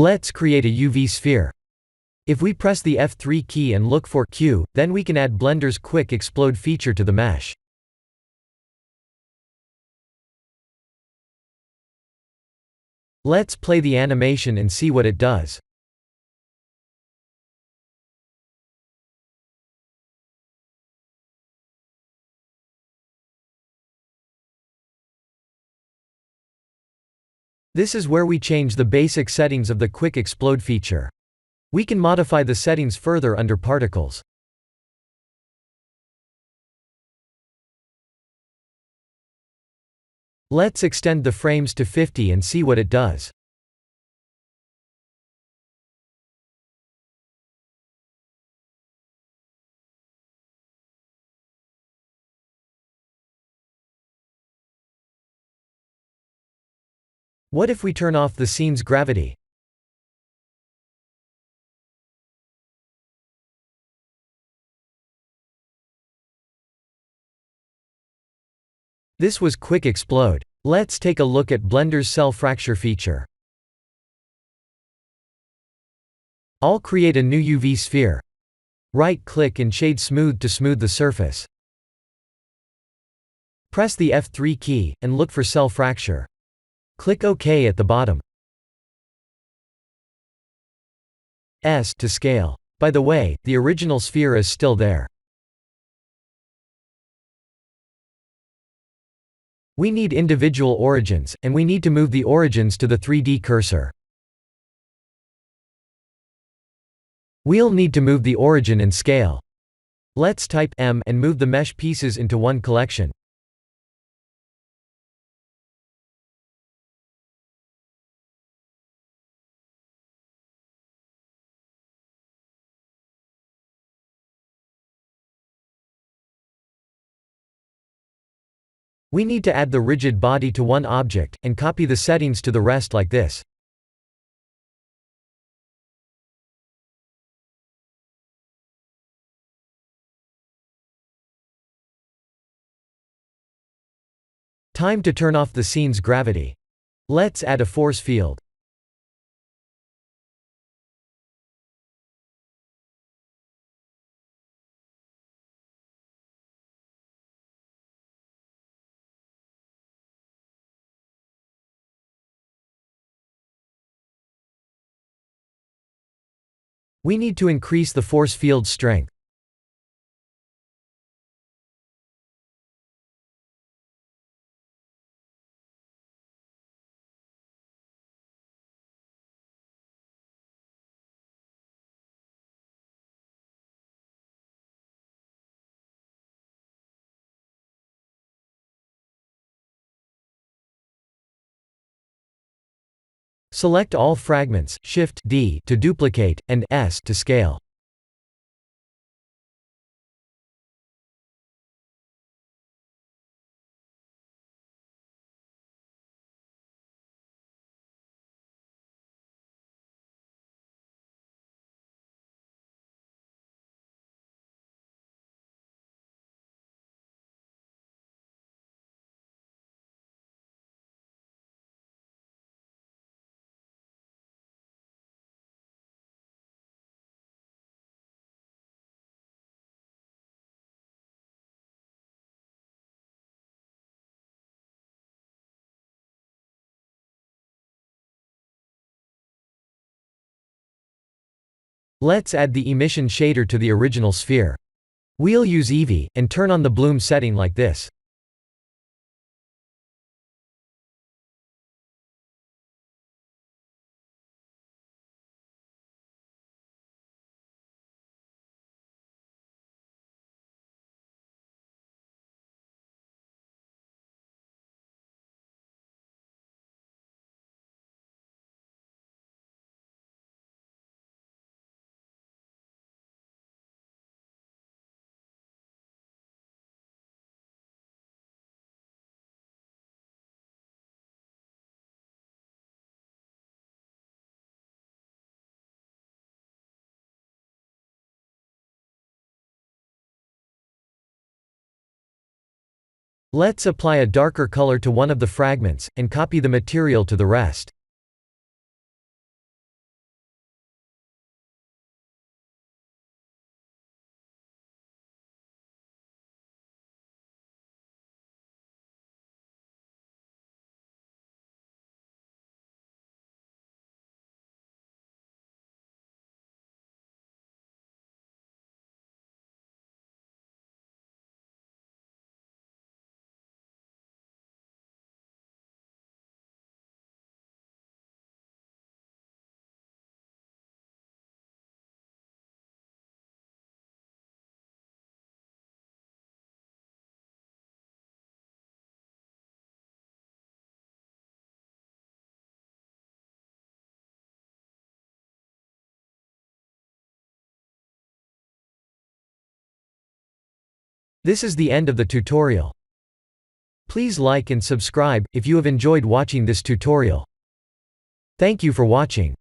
Let's create a UV sphere. If we press the F3 key and look for Q, then we can add Blender's Quick Explode feature to the mesh. Let's play the animation and see what it does. This is where we change the basic settings of the Quick Explode feature. We can modify the settings further under Particles. Let's extend the frames to 50 and see what it does. What if we turn off the scene's gravity? This was Quick Explode. Let's take a look at Blender's cell fracture feature. I'll create a new UV sphere. Right-click and shade Smooth to smooth the surface. Press the F3 key, and look for cell fracture. Click OK at the bottom. S to scale. By the way, the original sphere is still there. We need individual origins, and we need to move the origins to the 3D cursor. We'll need to move the origin and scale. Let's type M and move the mesh pieces into one collection. We need to add the rigid body to one object, and copy the settings to the rest like this. Time to turn off the scene's gravity. Let's add a force field. We need to increase the force field's strength. Select all fragments, Shift-D to duplicate, and S to scale. Let's add the emission shader to the original sphere. We'll use Eevee, and turn on the bloom setting like this. Let's apply a darker color to one of the fragments, and copy the material to the rest. This is the end of the tutorial. Please like and subscribe if you have enjoyed watching this tutorial. Thank you for watching.